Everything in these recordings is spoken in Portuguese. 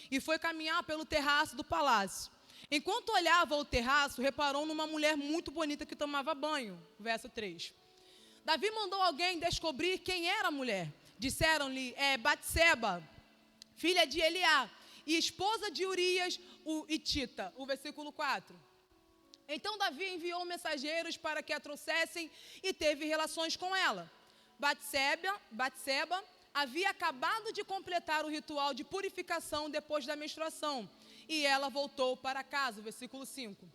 e foi caminhar pelo terraço do palácio. Enquanto olhava o terraço, reparou numa mulher muito bonita que tomava banho. Verso 3. Davi mandou alguém descobrir quem era a mulher. Disseram-lhe, Batseba, filha de Eliá, e esposa de Urias, o Hitita. O versículo 4. Então Davi enviou mensageiros para que a trouxessem e teve relações com ela. Batseba havia acabado de completar o ritual de purificação depois da menstruação, e ela voltou para casa. Versículo 5.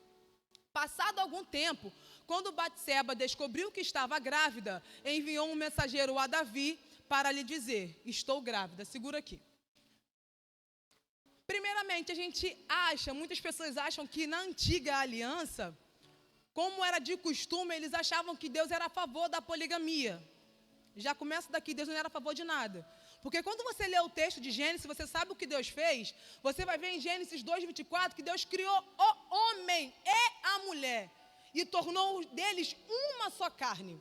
Passado algum tempo, quando Batseba descobriu que estava grávida, enviou um mensageiro a Davi para lhe dizer, estou grávida. Segura aqui. Primeiramente, muitas pessoas acham que na antiga aliança, como era de costume, eles achavam que Deus era a favor da poligamia. Já começa daqui, Deus não era a favor de nada. Porque quando você lê o texto de Gênesis, você sabe o que Deus fez, você vai ver em Gênesis 2:24 que Deus criou o homem e a mulher e tornou deles uma só carne.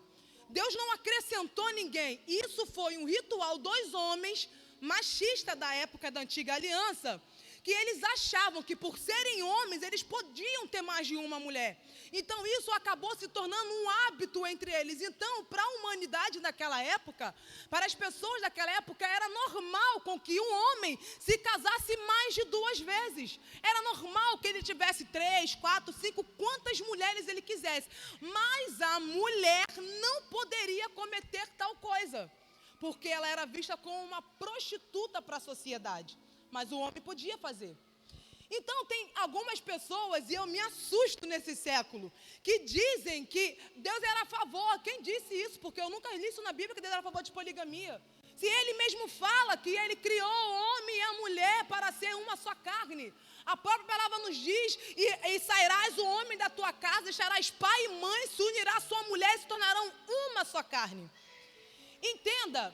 Deus não acrescentou ninguém. Isso foi um ritual dos homens machista da época da antiga aliança, que eles achavam que por serem homens, eles podiam ter mais de uma mulher. Então isso acabou se tornando um hábito entre eles. Então, para a humanidade daquela época, para as pessoas daquela época, era normal com que um homem se casasse mais de 2 vezes. Era normal que ele tivesse 3, 4, 5, quantas mulheres ele quisesse. Mas a mulher não poderia cometer tal coisa, porque ela era vista como uma prostituta para a sociedade. Mas o homem podia fazer. Então tem algumas pessoas, e eu me assusto nesse século, que dizem que Deus era a favor. Quem disse isso? Porque eu nunca li isso na Bíblia, que Deus era a favor de poligamia. Se ele mesmo fala que ele criou o homem e a mulher para ser uma só carne. A própria palavra nos diz, e sairás o homem da tua casa, deixarás pai e mãe, se unirá a sua mulher e se tornarão uma só carne. Entenda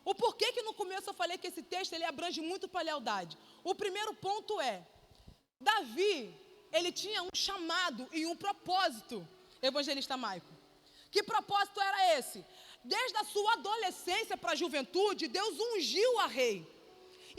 o porquê que no começo eu falei que esse texto ele abrange muito para a lealdade. O primeiro ponto é, Davi, ele tinha um chamado e um propósito, evangelista Maico. Que propósito era esse? Desde a sua adolescência para a juventude, Deus ungiu a rei.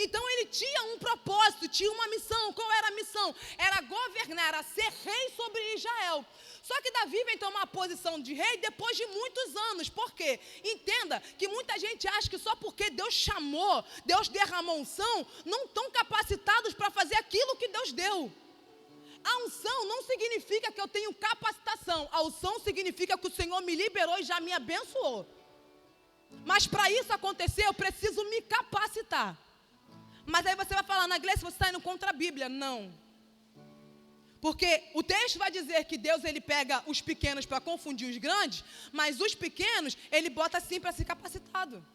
Então ele tinha um propósito, tinha uma missão. Qual era a missão? Era governar, era ser rei sobre Israel. Só que Davi vem tomar a posição de rei depois de muitos anos. Por quê? Entenda que muita gente acha que só porque Deus chamou, Deus derramou unção, não estão capacitados para fazer aquilo que Deus deu. A unção não significa que eu tenho capacitação. A unção significa que o Senhor me liberou e já me abençoou. Mas para isso acontecer, eu preciso me capacitar. Mas aí você vai falar, na igreja você está indo contra a Bíblia. Não. Porque o texto vai dizer que Deus ele pega os pequenos para confundir os grandes, mas os pequenos ele bota assim para ser capacitado.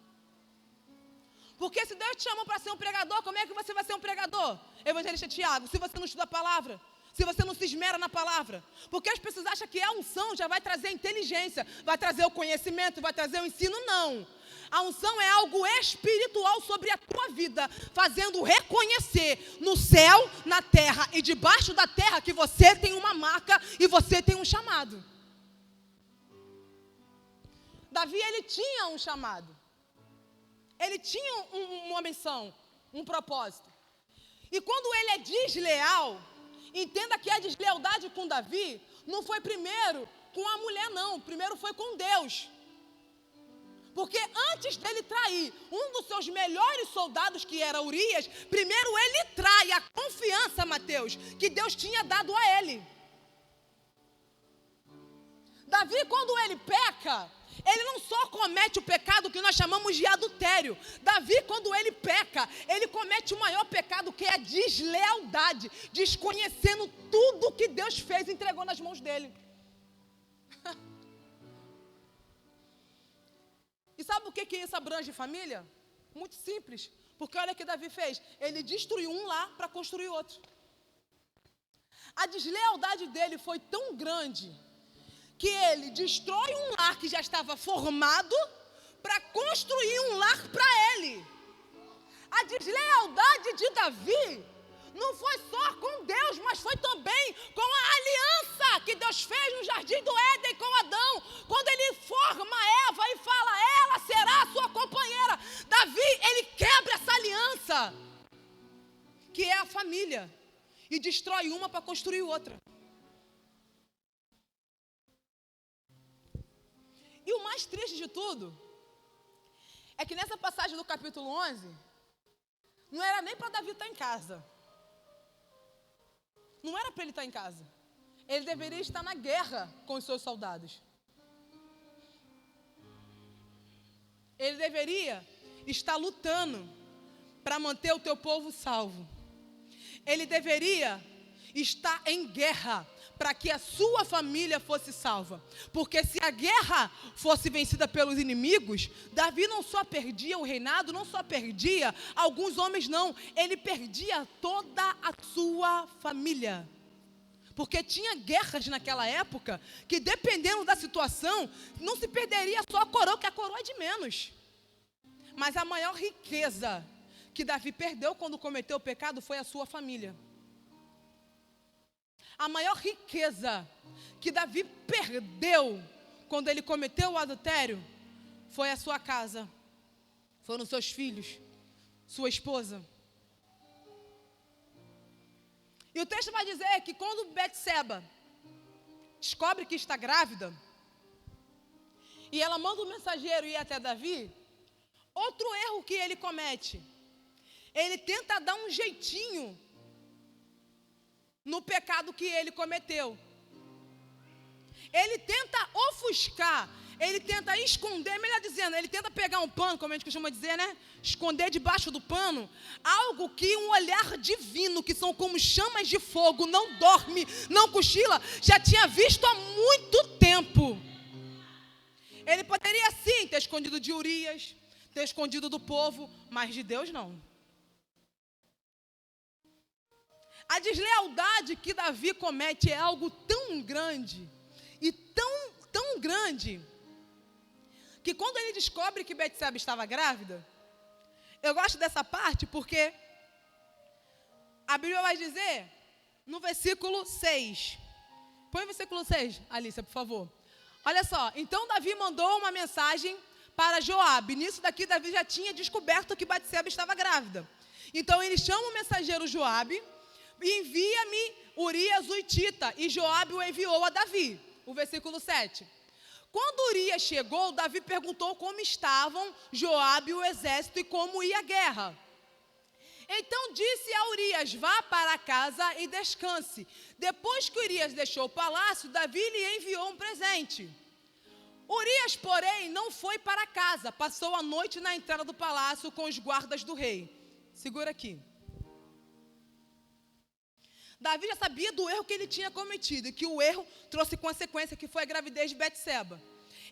Porque se Deus te chamou para ser um pregador, como é que você vai ser um pregador? Evangelista Tiago, se você não estuda a palavra, se você não se esmera na palavra. Porque as pessoas acham que a unção já vai trazer inteligência, vai trazer o conhecimento, vai trazer o ensino. Não. A unção é algo espiritual sobre a tua vida, fazendo reconhecer no céu, na terra e debaixo da terra que você tem uma marca e você tem um chamado. Davi, ele tinha um chamado. Ele tinha uma missão, um propósito. E quando ele é desleal, entenda que a deslealdade com Davi não foi primeiro com a mulher, não. Primeiro foi com Deus. Porque antes dele trair um dos seus melhores soldados, que era Urias, primeiro ele trai a confiança, Mateus, que Deus tinha dado a ele. Davi, quando ele peca, ele não só comete o pecado que nós chamamos de adultério. Davi, quando ele peca, ele comete o maior pecado, que é a deslealdade, desconhecendo tudo que Deus fez e entregou nas mãos dele. E sabe o que isso abrange família? Muito simples. Porque olha o que Davi fez. Ele destruiu um lar para construir outro. A deslealdade dele foi tão grande que ele destrói um lar que já estava formado para construir um lar para ele. A deslealdade de Davi não foi só com Deus, mas foi também com a aliança que Deus fez no jardim do Éden com Adão. Quando ele forma Eva e fala, ela será a sua companheira. Davi, ele quebra essa aliança. que é a família, e destrói uma para construir outra. E o mais triste de tudo é que nessa passagem do capítulo 11, não era nem para Davi estar em casa. Não era para ele estar em casa. Ele deveria estar na guerra com os seus soldados. Ele deveria estar lutando para manter o teu povo salvo. Ele deveria estar em guerra para que a sua família fosse salva. Porque se a guerra fosse vencida pelos inimigos, Davi não só perdia o reinado, não só perdia alguns homens, não. Ele perdia toda a sua família. Porque tinha guerras naquela época que, dependendo da situação, não se perderia só a coroa, que a coroa é de menos. Mas a maior riqueza que Davi perdeu quando cometeu o pecado foi a sua família. A maior riqueza que Davi perdeu quando ele cometeu o adultério foi a sua casa, foram seus filhos, sua esposa. E o texto vai dizer que quando Betseba descobre que está grávida, e ela manda um mensageiro ir até Davi, outro erro que ele comete, ele tenta dar um jeitinho no pecado que ele cometeu. Ele tenta ofuscar, ele tenta esconder, melhor dizendo, ele tenta pegar um pano, como a gente costuma dizer, né? Esconder debaixo do pano algo que um olhar divino, que são como chamas de fogo, não dorme, não cochila, já tinha visto há muito tempo. Ele poderia sim ter escondido de Urias, ter escondido do povo, mas de Deus não. A deslealdade que Davi comete é algo tão grande, e tão grande, que quando ele descobre que Betseba estava grávida, eu gosto dessa parte porque a Bíblia vai dizer, no versículo 6, põe o versículo 6, Alícia, por favor. Olha só, então Davi mandou uma mensagem para Joabe. Nisso daqui Davi já tinha descoberto que Betseba estava grávida. Então ele chama o mensageiro Joabe, envia-me Urias o Hitita, e Joabe o enviou a Davi. O versículo 7. Quando Urias chegou, Davi perguntou como estavam Joabe e o exército e como ia a guerra. Então disse a Urias, vá para casa e descanse. Depois que Urias deixou o palácio, Davi lhe enviou um presente. Urias, porém, não foi para casa, passou a noite na entrada do palácio com os guardas do rei. Segura aqui. Davi já sabia do erro que ele tinha cometido, e que o erro trouxe consequência, que foi a gravidez de Betseba.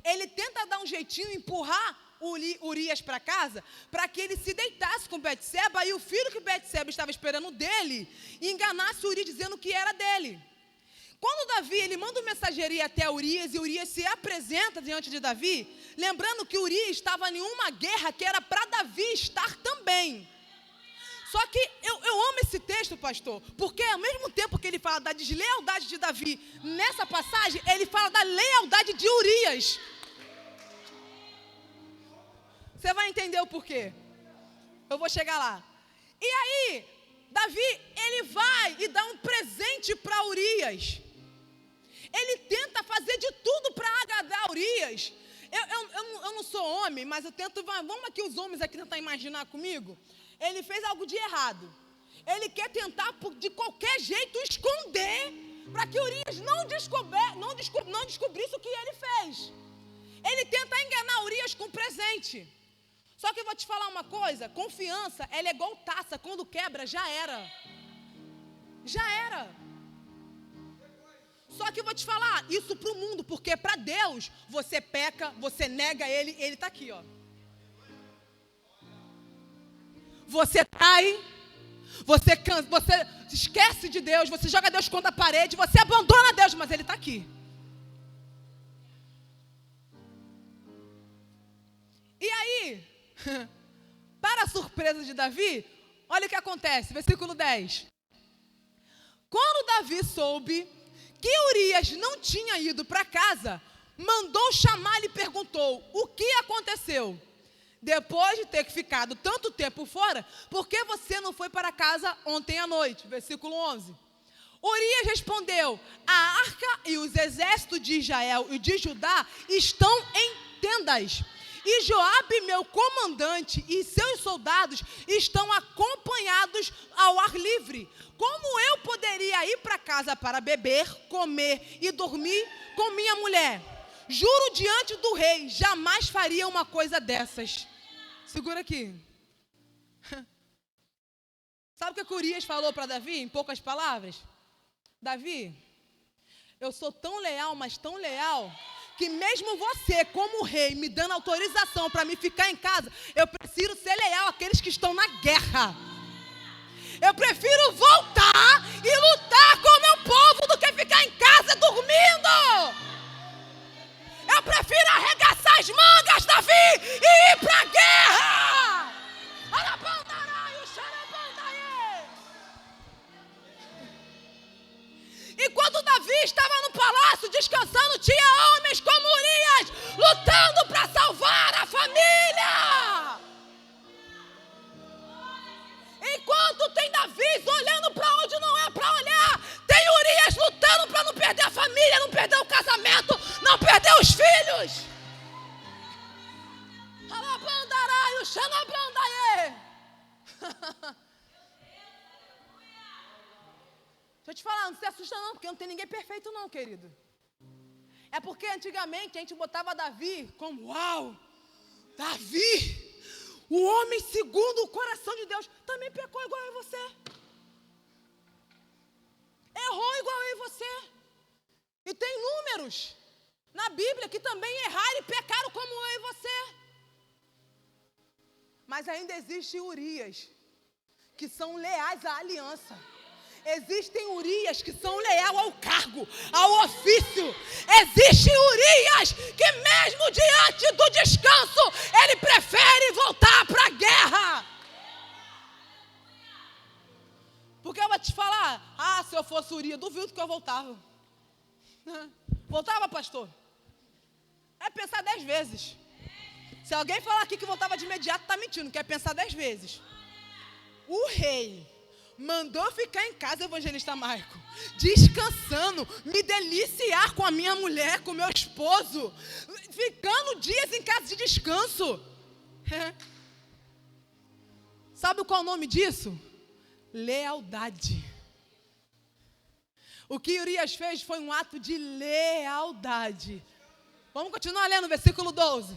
Ele tenta dar um jeitinho, empurrar Urias para casa, para que ele se deitasse com Betseba, e o filho que Betseba estava esperando dele, enganasse Urias dizendo que era dele. Quando Davi, ele manda um mensageiro ir até Urias, e Urias se apresenta diante de Davi, lembrando que Urias estava em uma guerra que era para Davi estar também. Só que eu amo esse texto, pastor, porque ao mesmo tempo que ele fala da deslealdade de Davi, nessa passagem, ele fala da lealdade de Urias. Você vai entender o porquê. Eu vou chegar lá. E aí, Davi, ele vai e dá um presente para Urias. Ele tenta fazer de tudo para agradar Urias. Eu não sou homem, mas eu tento, vamos aqui os homens aqui tentar imaginar comigo. Ele fez algo de errado. Ele quer tentar de qualquer jeito esconder, para que Urias não descobrisse o que ele fez. Ele tenta enganar Urias com presente. Só que eu vou te falar uma coisa, confiança, ela é igual taça, quando quebra, já era. Já era. Só que eu vou te falar, isso para o mundo, porque para Deus, você peca, você nega ele está aqui, ó. Você trai, você esquece de Deus, você joga Deus contra a parede, você abandona Deus, mas ele está aqui. E aí, para a surpresa de Davi, olha o que acontece, versículo 10. Quando Davi soube que Urias não tinha ido para casa, mandou chamar e perguntou, o que aconteceu? depois de ter ficado tanto tempo fora, por que você não foi para casa ontem à noite? Versículo 11. Urias respondeu: a arca e os exércitos de Israel e de Judá estão em tendas, e Joabe, meu comandante, e seus soldados estão acompanhados ao ar livre. Como eu poderia ir para casa para beber, comer e dormir com minha mulher? Juro diante do rei, jamais faria uma coisa dessas. Segura aqui. Sabe o que Urias falou para Davi, em poucas palavras? Davi, eu sou tão leal, mas tão leal, que mesmo você, como rei, me dando autorização para me ficar em casa, eu prefiro ser leal àqueles que estão na guerra. Eu prefiro voltar e lutar com o meu povo do que ficar em casa dormindo. Eu prefiro arregaçar as mangas, Davi, e ir para a guerra. E quando Davi estava no palácio descansando, tinha homens como Urias lutando para salvar a família. Enquanto tem Davi olhando para onde não é para olhar, tem Urias lutando para não perder a família, não perder o casamento, não perder os filhos. Deixa eu te falar, não se assusta não, porque não tem ninguém perfeito não, querido. É porque antigamente a gente botava Davi como, uau, Davi, o homem segundo o coração de Deus, também pecou igual eu e você. Errou igual eu e você. E tem números na Bíblia que também erraram e pecaram como eu e você. Mas ainda existe Urias, que são leais à aliança. Existem Urias que são leais ao cargo, ao ofício. Existe Urias que mesmo diante do descanso, ele prefere voltar para a guerra. Porque eu vou te falar, se eu fosse Urias, duvido que eu voltava. Voltava, pastor? É pensar 10 vezes. Se alguém falar aqui que voltava de imediato, está mentindo, quer pensar 10 vezes. O rei mandou ficar em casa, evangelista Maico, descansando, me deliciar com a minha mulher, com o meu esposo, ficando dias em casa de descanso. Sabe qual é o nome disso? Lealdade. O que Urias fez foi um ato de lealdade. Vamos continuar lendo o versículo 12.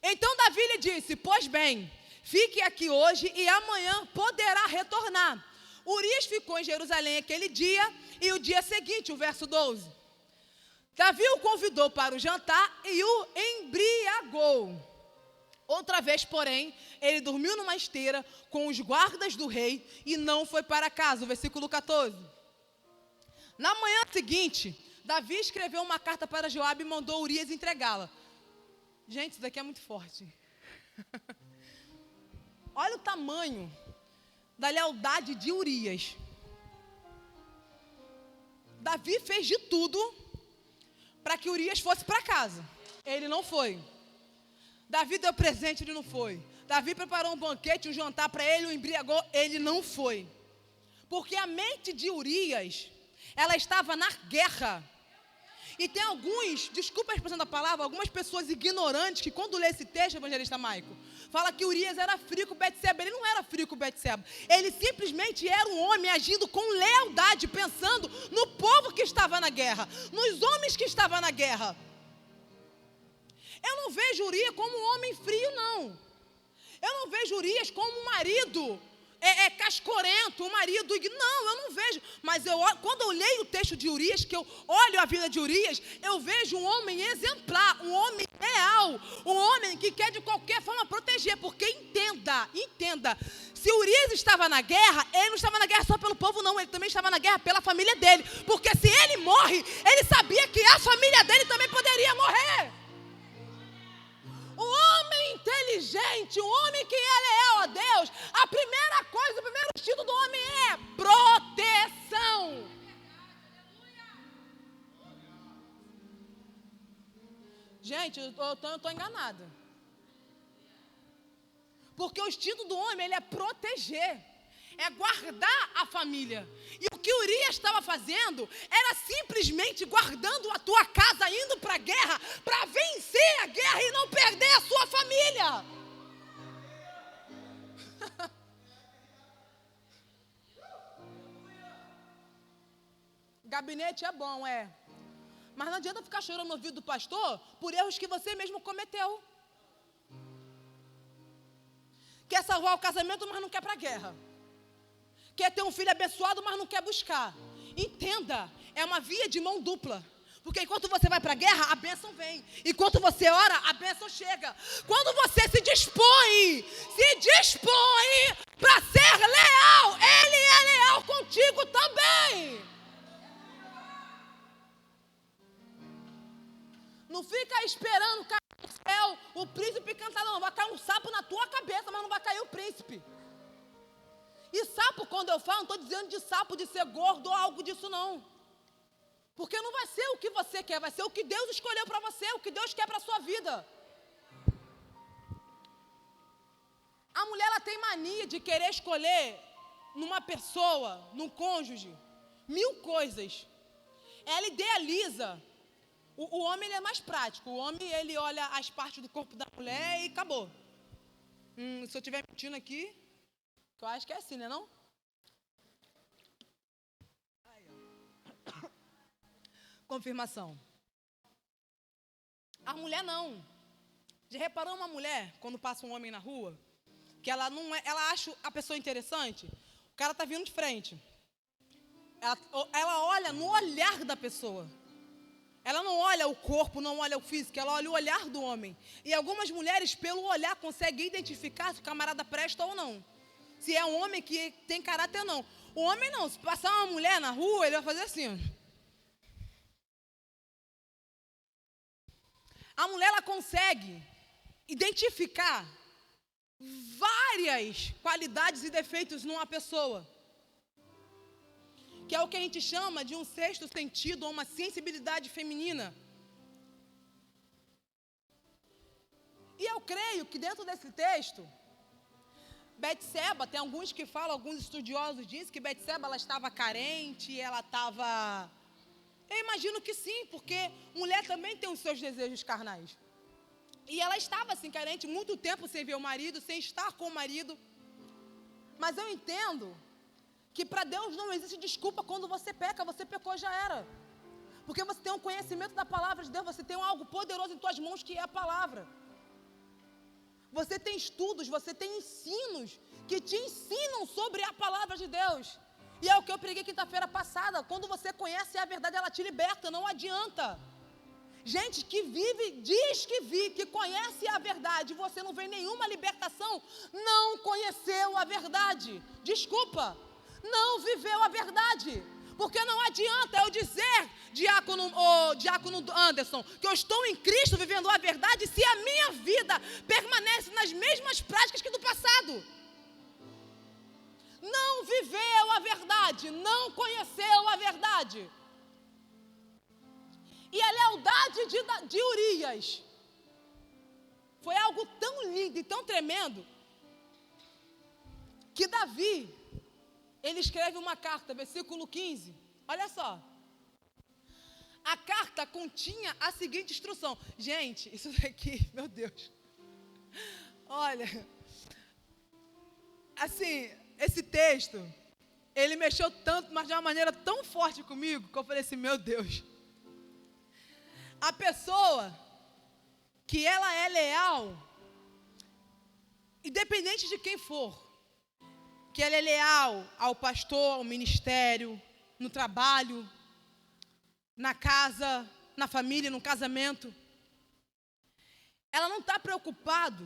Então Davi lhe disse: pois bem, fique aqui hoje e amanhã poderá retornar. Urias ficou em Jerusalém aquele dia e o dia seguinte, o verso 12. Davi o convidou para o jantar e o embriagou. Outra vez, porém, ele dormiu numa esteira com os guardas do rei e não foi para casa. O versículo 14. Na manhã seguinte, Davi escreveu uma carta para Joabe e mandou Urias entregá-la. Gente, isso daqui é muito forte. Olha o tamanho da lealdade de Urias. Davi fez de tudo para que Urias fosse para casa. Ele não foi. Davi deu presente, ele não foi. Davi preparou um banquete, um jantar para ele, o embriagou, ele não foi. Porque a mente de Urias, ela estava na guerra. E tem alguns, desculpa a expressão da palavra, algumas pessoas ignorantes que quando lê esse texto, evangelista Maico, fala que Urias era frio com Betseba. Ele não era frio com Betseba. Ele simplesmente era um homem agindo com lealdade, pensando no povo que estava na guerra, nos homens que estavam na guerra. Eu não vejo Urias como um homem frio, não. Eu não vejo Urias como um marido cascorento, um marido... Não, eu não vejo. Mas quando eu leio o texto de Urias, que eu olho a vida de Urias, eu vejo um homem exemplar, um homem leal, um homem que quer de qualquer forma proteger. Porque entenda, se Urias estava na guerra, ele não estava na guerra só pelo povo, não. Ele também estava na guerra pela família dele. Porque se ele morre, ele sabia que a família dele também poderia morrer. O homem inteligente, o homem que é leal a Deus, a primeira coisa, o primeiro instinto do homem é proteção. Gente, eu estou enganada. Porque o instinto do homem, ele é proteger, é guardar a família. E o que Urias estava fazendo era simplesmente guardando a tua casa, indo para a guerra, para vencer a guerra e não perder a sua família. Gabinete é bom, mas não adianta ficar chorando no ouvido do pastor por erros que você mesmo cometeu. Quer salvar o casamento, mas não quer para a guerra. Quer ter um filho abençoado, mas não quer buscar. Entenda, é uma via de mão dupla. Porque enquanto você vai para a guerra, a bênção vem. Enquanto você ora, a bênção chega. Quando você se dispõe para ser leal, Ele é leal contigo também. Não fica esperando cair do céu, o príncipe cantar, não. Vai cair um sapo na tua cabeça, mas não vai cair o príncipe. E sapo, quando eu falo, não estou dizendo de sapo, de ser gordo ou algo disso, não. Porque não vai ser o que você quer, vai ser o que Deus escolheu para você, o que Deus quer para a sua vida. A mulher, ela tem mania de querer escolher numa pessoa, num cônjuge, 1000 coisas. Ela idealiza. O homem, ele é mais prático. O homem, ele olha as partes do corpo da mulher e acabou. Se eu estiver mentindo aqui, que eu acho que é assim, né, não? Aí, ó. Confirmação. A mulher não. Já reparou uma mulher, quando passa um homem na rua, que ela não é, ela acha a pessoa interessante? O cara tá vindo de frente. Ela olha no olhar da pessoa. Ela não olha o corpo, não olha o físico, ela olha o olhar do homem. E algumas mulheres, pelo olhar, conseguem identificar se o camarada presta ou não. Se é um homem que tem caráter ou não. O homem não, se passar uma mulher na rua, ele vai fazer assim. A mulher, ela consegue identificar várias qualidades e defeitos numa pessoa. Que é o que a gente chama de um sexto sentido ou uma sensibilidade feminina. E eu creio que dentro desse texto, Betseba, tem alguns que falam, alguns estudiosos dizem que Betseba, ela estava carente, ela estava... Eu imagino que sim, porque mulher também tem os seus desejos carnais. E ela estava assim, carente, muito tempo sem ver o marido, sem estar com o marido. Mas eu entendo que para Deus não existe desculpa quando você peca, você pecou, já era. Porque você tem um conhecimento da palavra de Deus, você tem algo poderoso em tuas mãos que é a palavra. Você tem estudos, você tem ensinos que te ensinam sobre a palavra de Deus. E é o que eu preguei quinta-feira passada, quando você conhece a verdade, ela te liberta, não adianta. Gente que vive, diz que vive, que conhece a verdade, e você não vê nenhuma libertação, não conheceu a verdade. Desculpa. Não viveu a verdade, porque não adianta eu dizer, diácono Anderson, que eu estou em Cristo vivendo a verdade, se a minha vida permanece nas mesmas práticas que do passado. Não viveu a verdade, não conheceu a verdade. E a lealdade de Urias foi algo tão lindo e tão tremendo, que Davi, ele escreve uma carta, versículo 15. Olha só. A carta continha a seguinte instrução. Gente, isso daqui, meu Deus. Olha. Assim, esse texto, ele mexeu tanto, mas de uma maneira tão forte comigo, que eu falei assim, meu Deus. A pessoa que ela é leal, independente de quem for, que ela é leal ao pastor, ao ministério, no trabalho, na casa, na família, no casamento. Ela não está preocupada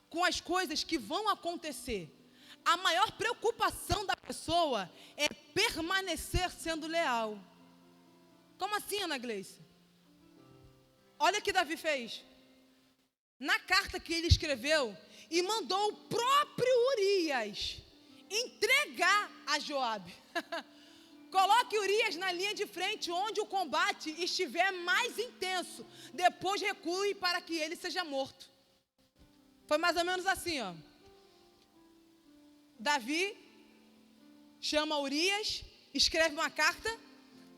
com as coisas que vão acontecer. A maior preocupação da pessoa é permanecer sendo leal. Como assim, Ana Gleice? Olha o que Davi fez. Na carta que ele escreveu, e mandou o próprio Urias entregar a Joabe. Coloque Urias na linha de frente, onde o combate estiver mais intenso. Depois recue para que ele seja morto. Foi mais ou menos assim, ó. Davi chama Urias, escreve uma carta,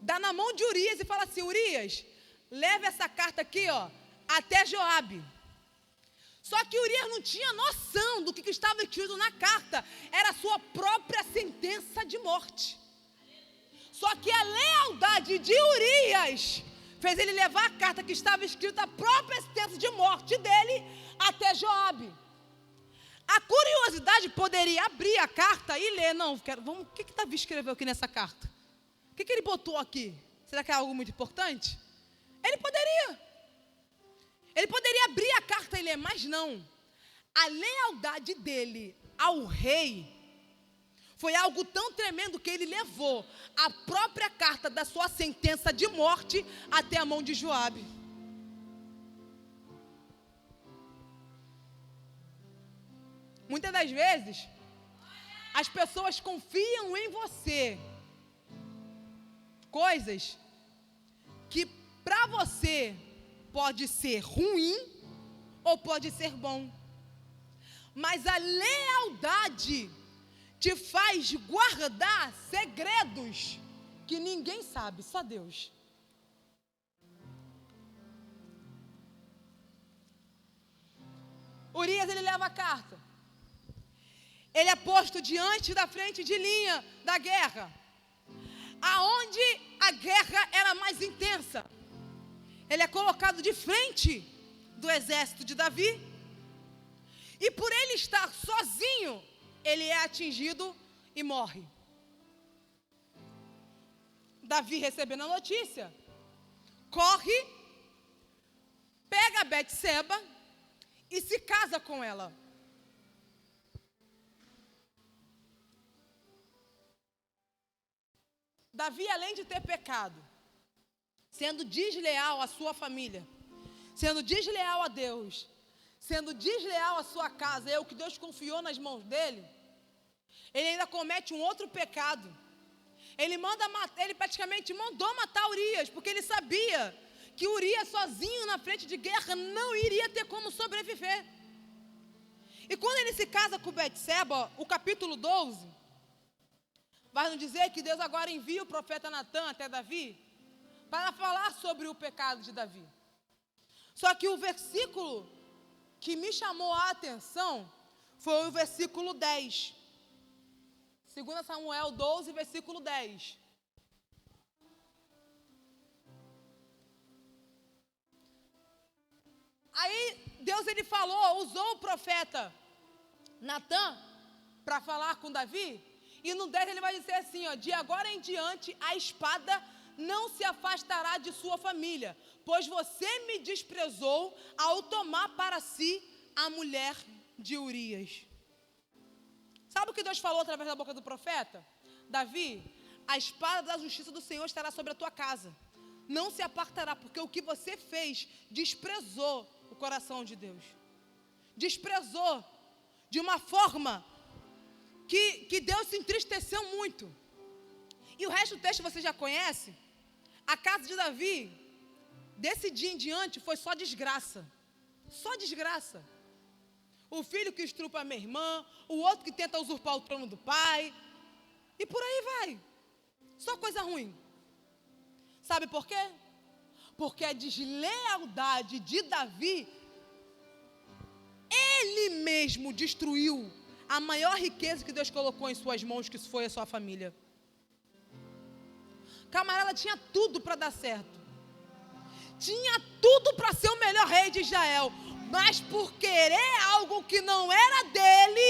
dá na mão de Urias e fala assim: Urias, leve essa carta aqui, ó, até Joabe. Só que Urias não tinha noção do que estava escrito na carta. Era a sua própria sentença de morte. Só que a lealdade de Urias fez ele levar a carta que estava escrita, a própria sentença de morte dele, até Joabe. A curiosidade poderia abrir a carta e ler. Não, vamos, o que Davi escreveu aqui nessa carta? O que ele botou aqui? Será que é algo muito importante? Ele poderia abrir a carta e ler, mas não. A lealdade dele ao rei foi algo tão tremendo que ele levou a própria carta da sua sentença de morte até a mão de Joabe. Muitas das vezes, as pessoas confiam em você coisas que para você pode ser ruim ou pode ser bom. Mas a lealdade te faz guardar segredos que ninguém sabe, só Deus. Urias, ele leva a carta. Ele é posto diante da frente de linha da guerra, aonde a guerra era mais intensa. Ele é colocado de frente do exército de Davi, e por ele estar sozinho, ele é atingido e morre. Davi, recebendo a notícia, corre, pega Betseba e se casa com ela. Davi, além de ter pecado, sendo desleal à sua família, sendo desleal a Deus, sendo desleal à sua casa, é o que Deus confiou nas mãos dele, ele ainda comete um outro pecado. Ele praticamente mandou matar Urias, porque ele sabia que Urias sozinho na frente de guerra não iria ter como sobreviver. E quando ele se casa com Betseba, o capítulo 12, vai nos dizer que Deus agora envia o profeta Natã até Davi para falar sobre o pecado de Davi. Só que o versículo que me chamou a atenção foi o versículo 10. 2 Samuel 12, versículo 10. Aí Deus, ele falou, usou o profeta Natã para falar com Davi. E no 10 ele vai dizer assim, ó: de agora em diante a espada não se afastará de sua família, pois você me desprezou ao tomar para si a mulher de Urias. Sabe o que Deus falou através da boca do profeta? Davi, a espada da justiça do Senhor estará sobre a tua casa, não se apartará, porque o que você fez desprezou o coração de Deus. Desprezou de uma forma que Deus se entristeceu muito. E o resto do texto você já conhece. A casa de Davi, desse dia em diante, foi só desgraça. Só desgraça. O filho que estrupa a minha irmã, o outro que tenta usurpar o trono do pai, e por aí vai. Só coisa ruim. Sabe por quê? Porque a deslealdade de Davi, ele mesmo destruiu a maior riqueza que Deus colocou em suas mãos, que foi a sua família. Camarada tinha tudo para dar certo. Tinha tudo para ser o melhor rei de Israel. Mas por querer algo que não era dele,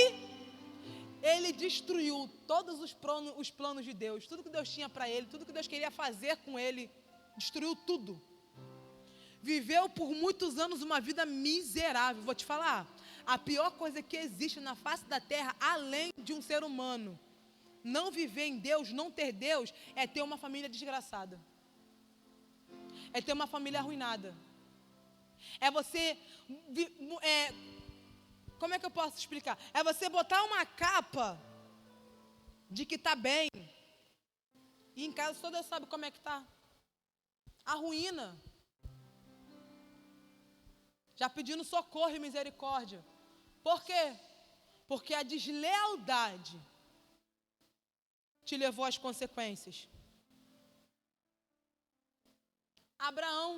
ele destruiu todos os planos de Deus. Tudo que Deus tinha para ele, tudo que Deus queria fazer com ele, destruiu tudo. Viveu por muitos anos uma vida miserável. Vou te falar, a pior coisa que existe na face da terra, além de um ser humano não viver em Deus, não ter Deus, é ter uma família desgraçada. É ter uma família arruinada. É você... como é que eu posso explicar? É você botar uma capa de que está bem, e em casa só Deus sabe como é que está. A ruína. Já pedindo socorro e misericórdia. Por quê? Porque a deslealdade te levou às consequências. Abraão,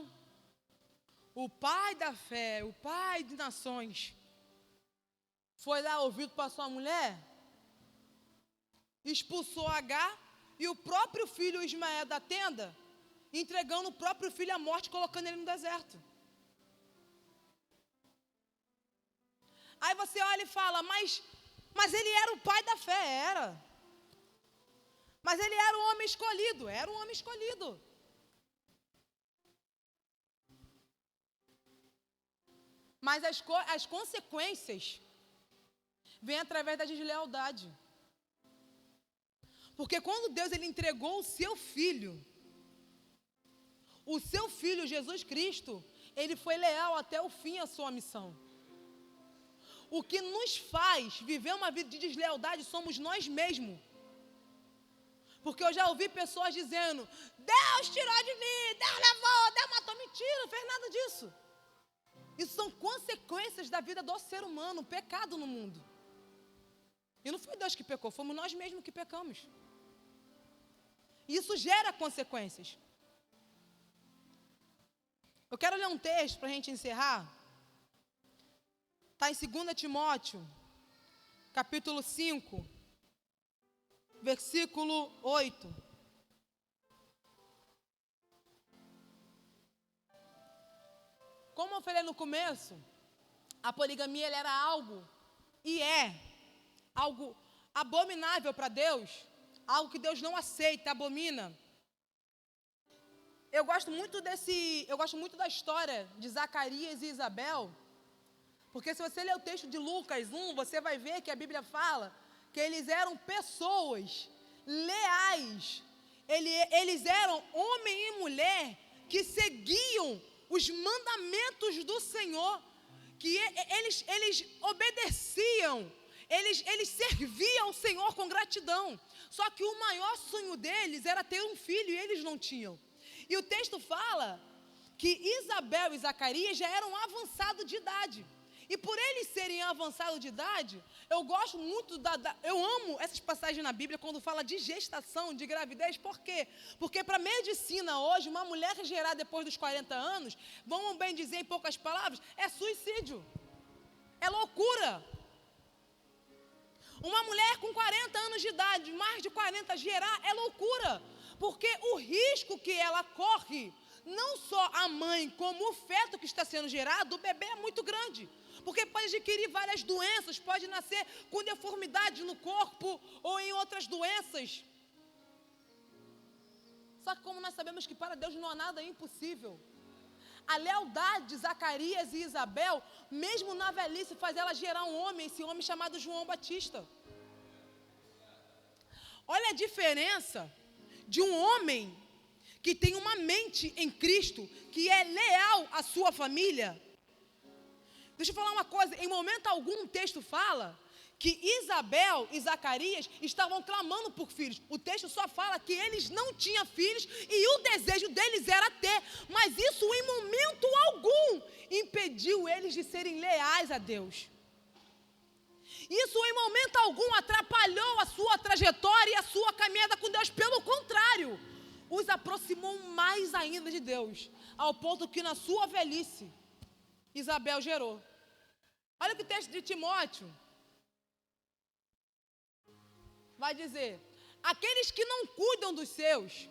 o pai da fé, o pai de nações, foi dar ouvido para sua mulher, expulsou Agar e o próprio filho Ismael da tenda, entregando o próprio filho à morte, colocando ele no deserto. Aí você olha e fala, mas ele era o pai da fé, era. Mas ele era um homem escolhido, era um homem escolhido. Mas as consequências vêm através da deslealdade. Porque quando Deus ele entregou o seu filho Jesus Cristo, ele foi leal até o fim à sua missão. O que nos faz viver uma vida de deslealdade somos nós mesmos. Porque eu já ouvi pessoas dizendo, Deus tirou de mim, Deus levou, Deus matou. Mentira, não fez nada disso. Isso são consequências da vida do ser humano, o pecado no mundo. E não foi Deus que pecou, fomos nós mesmos que pecamos. E isso gera consequências. Eu quero ler um texto para a gente encerrar. Está em 2 Timóteo, capítulo 5, versículo 8. Como eu falei no começo, a poligamia ela era algo, e é algo abominável para Deus, algo que Deus não aceita, abomina. Eu gosto muito da história de Zacarias e Isabel, porque se você ler o texto de Lucas 1, você vai ver que a Bíblia fala que eles eram pessoas leais, eles eram homem e mulher que seguiam os mandamentos do Senhor, que eles obedeciam, eles serviam ao Senhor com gratidão. Só que o maior sonho deles era ter um filho e eles não tinham. E o texto fala que Isabel e Zacarias já eram avançados de idade. E por eles serem avançados de idade, eu gosto muito eu amo essas passagens na Bíblia quando fala de gestação, de gravidez. Por quê? Porque para a medicina hoje, uma mulher gerar depois dos 40 anos, vamos bem dizer em poucas palavras, é suicídio. É loucura. Uma mulher com 40 anos de idade, mais de 40, gerar é loucura. Porque o risco que ela corre, não só a mãe, como o feto que está sendo gerado, o bebê é muito grande. Porque pode adquirir várias doenças, pode nascer com deformidade no corpo ou em outras doenças. Só que como nós sabemos que para Deus não há nada impossível, a lealdade de Zacarias e Isabel, mesmo na velhice, faz ela gerar um homem, esse homem chamado João Batista. Olha a diferença de um homem que tem uma mente em Cristo, que é leal à sua família. Deixa eu falar uma coisa, em momento algum o texto fala que Isabel e Zacarias estavam clamando por filhos. O texto só fala que eles não tinham filhos e o desejo deles era ter, mas isso em momento algum impediu eles de serem leais a Deus. Isso em momento algum atrapalhou a sua trajetória e a sua caminhada com Deus, pelo contrário, os aproximou mais ainda de Deus, ao ponto que na sua velhice, Isabel gerou. Olha o que o texto de Timóteo vai dizer: aqueles que não cuidam dos seus,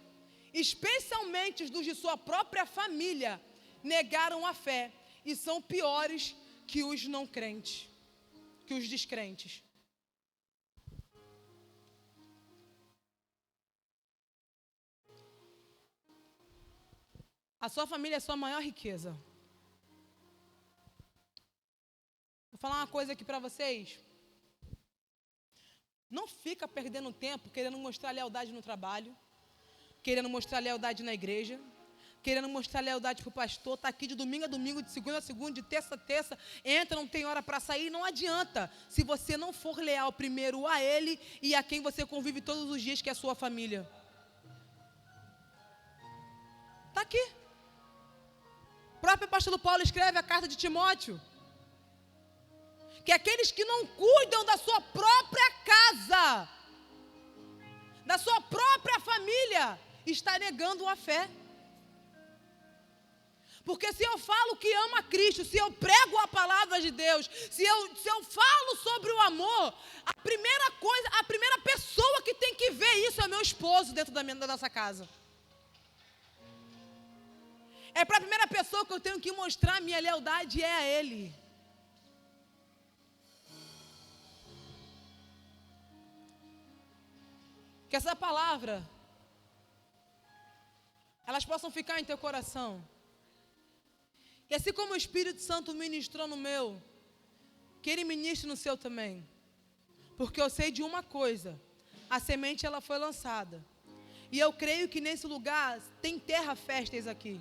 especialmente dos de sua própria família, negaram a fé e são piores que os não crentes, que os descrentes. A sua família é a sua maior riqueza. Vou falar uma coisa aqui para vocês. Não fica perdendo tempo querendo mostrar lealdade no trabalho, querendo mostrar lealdade na igreja, querendo mostrar lealdade para o pastor. Está aqui de domingo a domingo, de segunda a segunda, de terça a terça, entra, não tem hora para sair. Não adianta se você não for leal primeiro a ele e a quem você convive todos os dias, que é a sua família. Está aqui. O próprio apóstolo Paulo escreve a carta de Timóteo, que aqueles que não cuidam da sua própria casa, da sua própria família, está negando a fé. Porque se eu falo que amo a Cristo, se eu prego a palavra de Deus, se eu falo sobre o amor, a primeira pessoa que tem que ver isso é meu esposo dentro da nossa casa. É para a primeira pessoa que eu tenho que mostrar a minha lealdade, é a Ele. Que essa palavra, elas possam ficar em teu coração. E assim como o Espírito Santo ministrou no meu, que Ele ministre no seu também. Porque eu sei de uma coisa, a semente ela foi lançada. E eu creio que nesse lugar tem terra férteis aqui.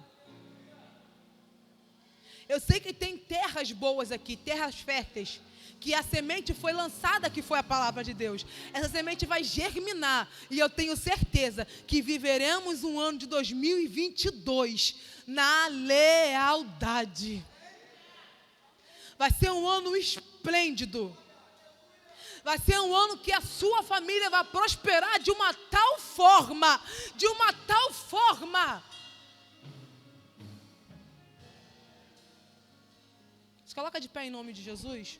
Eu sei que tem terras boas aqui, terras férteis, que a semente foi lançada, que foi a palavra de Deus. Essa semente vai germinar, e eu tenho certeza que viveremos um ano de 2022 na lealdade. Vai ser um ano esplêndido. Vai ser um ano que a sua família vai prosperar de uma tal forma, Se coloca de pé em nome de Jesus.